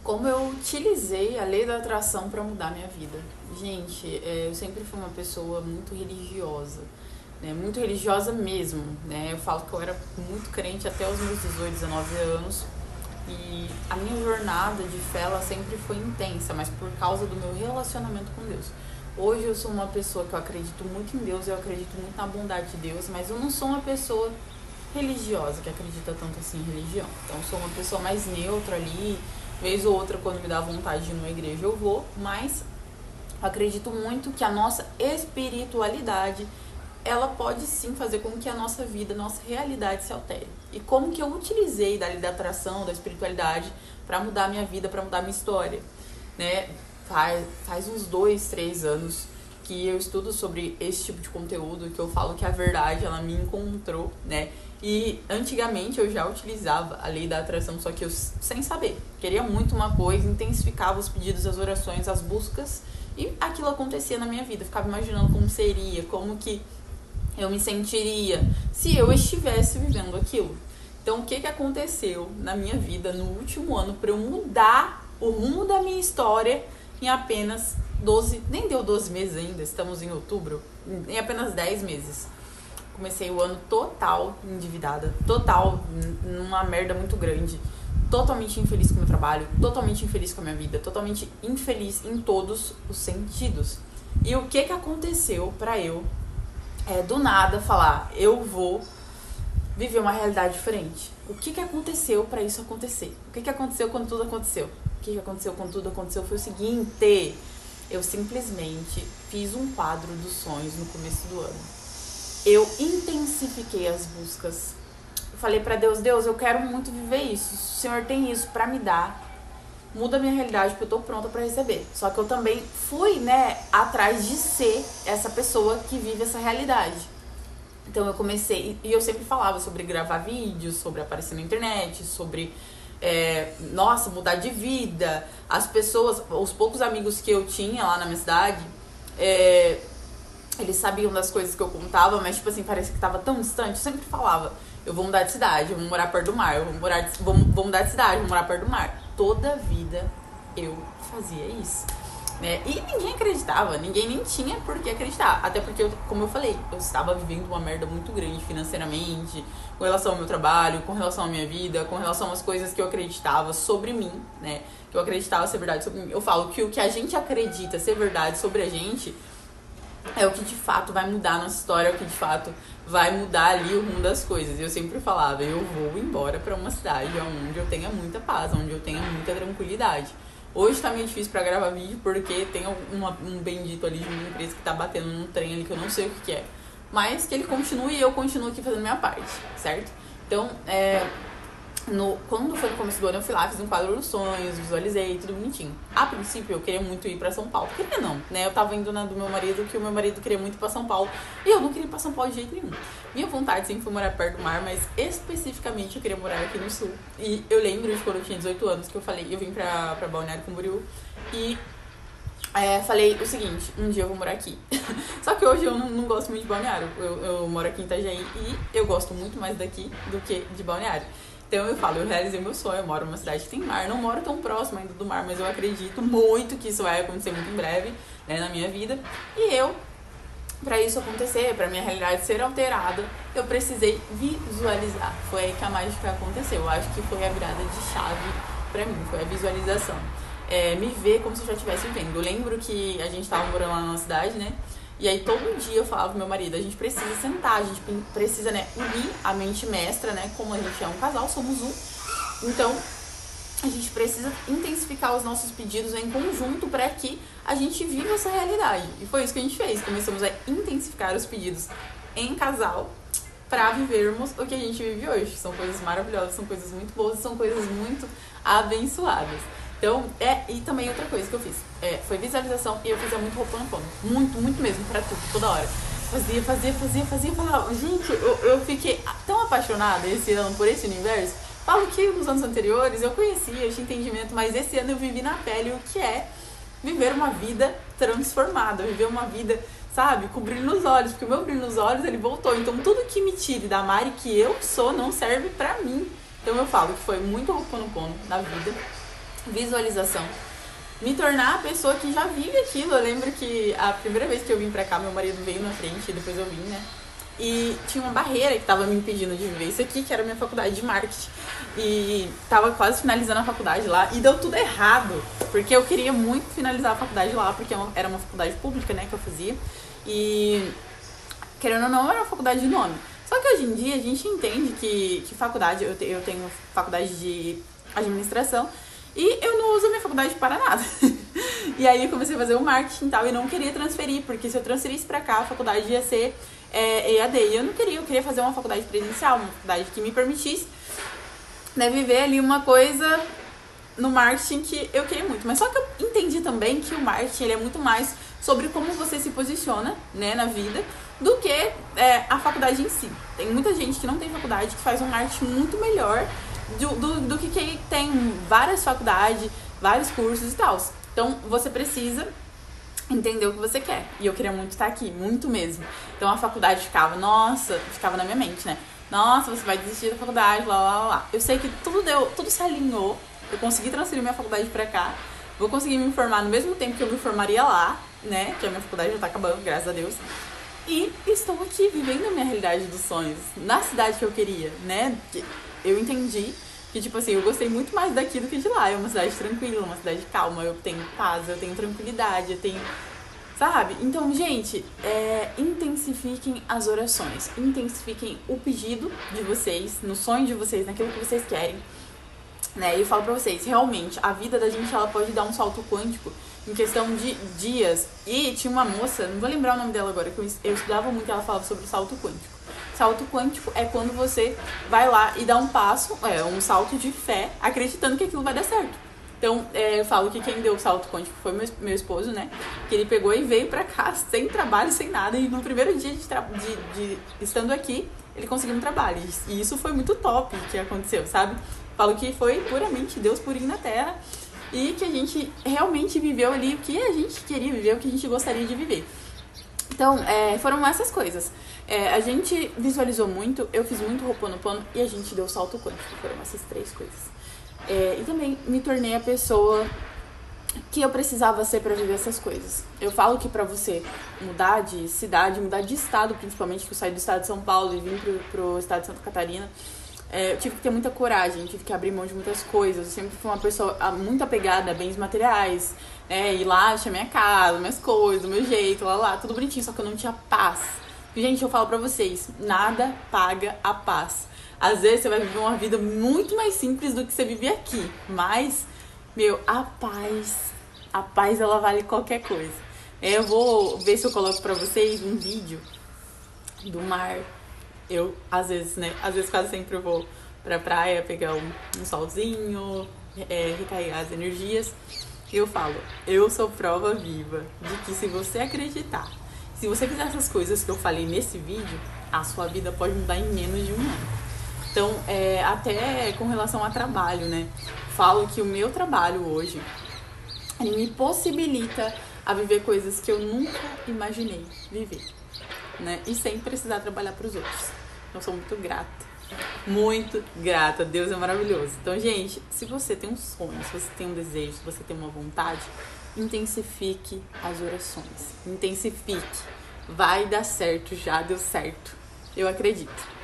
Como eu utilizei a lei da atração para mudar minha vida. Gente, eu sempre fui uma pessoa muito religiosa, né? Muito religiosa mesmo, né? Eu falo que eu era muito crente até os meus 18, 19 anos. E a minha jornada de fé, ela sempre foi intensa, mas por causa do meu relacionamento com Deus. Hoje eu sou uma pessoa que eu acredito muito em Deus, eu acredito muito na bondade de Deus, mas eu não sou uma pessoa religiosa que acredita tanto assim em religião. Então eu sou uma pessoa mais neutra ali, vez ou outra quando me dá vontade de ir numa igreja eu vou, mas acredito muito que a nossa espiritualidade ela pode sim fazer com que a nossa vida, a nossa realidade se altere. E como que eu utilizei da lei da atração, da espiritualidade para mudar a minha vida, para mudar a minha história, né? Faz uns 2, 3 anos que eu estudo sobre esse tipo de conteúdo, que eu falo que a verdade ela me encontrou, né? E antigamente eu já utilizava a lei da atração, só que eu sem saber. Queria muito uma coisa, intensificava os pedidos, as orações, as buscas, e aquilo acontecia na minha vida. Eu ficava imaginando como seria, como que eu me sentiria se eu estivesse vivendo aquilo. Então, o que aconteceu na minha vida no último ano para eu mudar o rumo da minha história em apenas 12, nem deu 12 meses ainda, estamos em outubro, em apenas 10 meses. Comecei o ano total endividada, total numa merda muito grande, totalmente infeliz com o meu trabalho, totalmente infeliz com a minha vida, totalmente infeliz em todos os sentidos. E o que aconteceu pra eu, do nada, falar, eu vou viver uma realidade diferente? O que aconteceu pra isso acontecer? O que aconteceu quando tudo aconteceu? O que aconteceu quando tudo aconteceu foi o seguinte: eu simplesmente fiz um quadro dos sonhos no começo do ano. Eu intensifiquei as buscas. Eu falei pra Deus, Deus, eu quero muito viver isso. Se o Senhor tem isso pra me dar, muda a minha realidade, porque eu tô pronta pra receber. Só que eu também fui, né, atrás de ser essa pessoa que vive essa realidade. Então eu comecei, e eu sempre falava sobre gravar vídeos, sobre aparecer na internet, sobre, nossa, mudar de vida. As pessoas, os poucos amigos que eu tinha lá na minha cidade, eles sabiam das coisas que eu contava, mas tipo assim, parecia que tava tão distante. Eu sempre falava, eu vou mudar de cidade, eu vou morar perto do mar, eu vou mudar de cidade, vou morar perto do mar. Toda vida eu fazia isso, né? E ninguém acreditava, ninguém nem tinha por que acreditar. Até porque, como eu falei, eu estava vivendo uma merda muito grande financeiramente, com relação ao meu trabalho, com relação à minha vida, com relação às coisas que eu acreditava sobre mim, né? Que eu acreditava ser verdade sobre mim. Eu falo que o que a gente acredita ser verdade sobre a gente é o que de fato vai mudar a nossa história, é o que de fato vai mudar ali o rumo das coisas. E eu sempre falava, eu vou embora pra uma cidade onde eu tenha muita paz, onde eu tenha muita tranquilidade. Hoje tá meio difícil pra gravar vídeo porque tem um bendito ali de uma empresa que tá batendo num trem ali que eu não sei o que é. Mas que ele continue e eu continuo aqui fazendo minha parte, certo? Então, quando foi no começo do ano, eu fui lá, fiz um quadro dos sonhos, visualizei, tudo bonitinho. A princípio, eu queria muito ir pra São Paulo. Queria não, né? Eu tava indo na do meu marido, que o meu marido queria muito ir pra São Paulo. E eu não queria ir pra São Paulo de jeito nenhum. Minha vontade sempre foi morar perto do mar, mas especificamente eu queria morar aqui no sul. E eu lembro de quando eu tinha 18 anos, que eu falei, eu vim pra Balneário Camboriú e falei o seguinte, um dia eu vou morar aqui. Só que hoje eu não gosto muito de Balneário. Eu moro aqui em Itajaí e eu gosto muito mais daqui do que de Balneário. Então eu falo, eu realizei meu sonho, eu moro numa cidade que tem mar, não moro tão próximo ainda do mar, mas eu acredito muito que isso vai acontecer muito em breve, né, na minha vida. E eu, pra isso acontecer, pra minha realidade ser alterada, eu precisei visualizar. Foi aí que a mágica aconteceu. Eu acho que foi a virada de chave pra mim, foi a visualização. Me ver como se eu já estivesse vivendo. Eu lembro que a gente tava morando lá na cidade, né? E aí todo dia eu falava pro meu marido, a gente precisa sentar, a gente precisa, né, unir a mente mestra, né? Como a gente é um casal, somos um. Então, a gente precisa intensificar os nossos pedidos em conjunto para que a gente viva essa realidade. E foi isso que a gente fez. Começamos a intensificar os pedidos em casal para vivermos o que a gente vive hoje. São coisas maravilhosas, são coisas muito boas, são coisas muito abençoadas. Então, e também outra coisa que eu fiz, foi visualização e eu fazia muito Ho'oponopono. Muito, muito mesmo, pra tudo, toda hora. Fazia, falava, gente, eu fiquei tão apaixonada esse ano por esse universo. Falo que nos anos anteriores eu conhecia, eu tinha entendimento, mas esse ano eu vivi na pele o que é viver uma vida transformada, viver uma vida, sabe, com brilho nos olhos, porque o meu brilho nos olhos, ele voltou. Então, tudo que me tire da Mari que eu sou não serve pra mim. Então, eu falo que foi muito Ho'oponopono na vida. visualização, me tornar a pessoa que já vive aquilo. Eu lembro que a primeira vez que eu vim pra cá, meu marido veio na frente e depois eu vim, né? E tinha uma barreira que tava me impedindo de viver isso aqui, que era a minha faculdade de marketing. E tava quase finalizando a faculdade lá e deu tudo errado, porque eu queria muito finalizar a faculdade lá, porque era uma faculdade pública, né, que eu fazia. E querendo ou não, era uma faculdade de nome. Só que hoje em dia a gente entende que faculdade, eu tenho faculdade de administração e eu não uso a minha faculdade para nada. E aí eu comecei a fazer o marketing e tal, e não queria transferir, porque se eu transferisse pra cá, a faculdade ia ser EAD. E eu não queria, eu queria fazer uma faculdade presencial, uma faculdade que me permitisse, né, viver ali uma coisa no marketing que eu queria muito. Mas só que eu entendi também que o marketing ele é muito mais sobre como você se posiciona, né, na vida, do que a faculdade em si. Tem muita gente que não tem faculdade que faz um marketing muito melhor do que quem tem várias faculdades, vários cursos e tal. Então você precisa entender o que você quer. E eu queria muito estar aqui, muito mesmo. Então a faculdade ficava na minha mente, né? Nossa, você vai desistir da faculdade, lá, lá, lá. Eu sei que tudo se alinhou. Eu consegui transferir minha faculdade pra cá. Vou conseguir me formar no mesmo tempo que eu me formaria lá, né? Que a minha faculdade já tá acabando, graças a Deus. E estou aqui, vivendo a minha realidade dos sonhos, na cidade que eu queria, né? Eu entendi que, tipo assim, eu gostei muito mais daqui do que de lá. É uma cidade tranquila, uma cidade calma, eu tenho paz, eu tenho tranquilidade, eu tenho... Sabe? Então, gente, intensifiquem as orações, intensifiquem o pedido de vocês, no sonho de vocês, naquilo que vocês querem, né? E eu falo pra vocês, realmente, a vida da gente, ela pode dar um salto quântico em questão de dias. E tinha uma moça, não vou lembrar o nome dela agora, que eu estudava muito, ela falava sobre o salto quântico. Salto quântico é quando você vai lá e dá um passo, um salto de fé, acreditando que aquilo vai dar certo. Então, eu falo que quem deu o salto quântico foi meu esposo, né? Que ele pegou e veio pra cá sem trabalho, sem nada. E no primeiro dia de estando aqui, ele conseguiu um trabalho. E isso foi muito top que aconteceu, sabe? Falo que foi puramente Deus purinho na Terra. E que a gente realmente viveu ali o que a gente queria viver, o que a gente gostaria de viver. Então, foram essas coisas. A gente visualizou muito, eu fiz muito Ho'oponopono e a gente deu salto quântico. Foram essas 3 coisas. E também me tornei a pessoa que eu precisava ser pra viver essas coisas. Eu falo que pra você mudar de cidade, mudar de estado, principalmente, que eu saí do estado de São Paulo e vim pro estado de Santa Catarina, eu tive que ter muita coragem, tive que abrir mão de muitas coisas. Eu sempre fui uma pessoa muito apegada a bens materiais, ir lá, tinha minha casa, minhas coisas, do meu jeito, lá, tudo bonitinho, só que eu não tinha paz. Gente, eu falo pra vocês, nada paga a paz. Às vezes você vai viver uma vida muito mais simples do que você vive aqui, mas, a paz ela vale qualquer coisa. Eu vou ver se eu coloco pra vocês um vídeo do mar. Eu, às vezes quase sempre eu vou pra praia pegar um solzinho, recarregar as energias. E eu falo, eu sou prova viva de que se você acreditar, se você fizer essas coisas que eu falei nesse vídeo, a sua vida pode mudar em menos de um ano. Então, até com relação a trabalho, né? Falo que o meu trabalho hoje, ele me possibilita a viver coisas que eu nunca imaginei viver, né? E sem precisar trabalhar para os outros. Eu sou muito grata. Deus é maravilhoso. Então, gente, se você tem um sonho, se você tem um desejo, se você tem uma vontade, intensifique as orações. Intensifique. Vai dar certo, já deu certo. Eu acredito.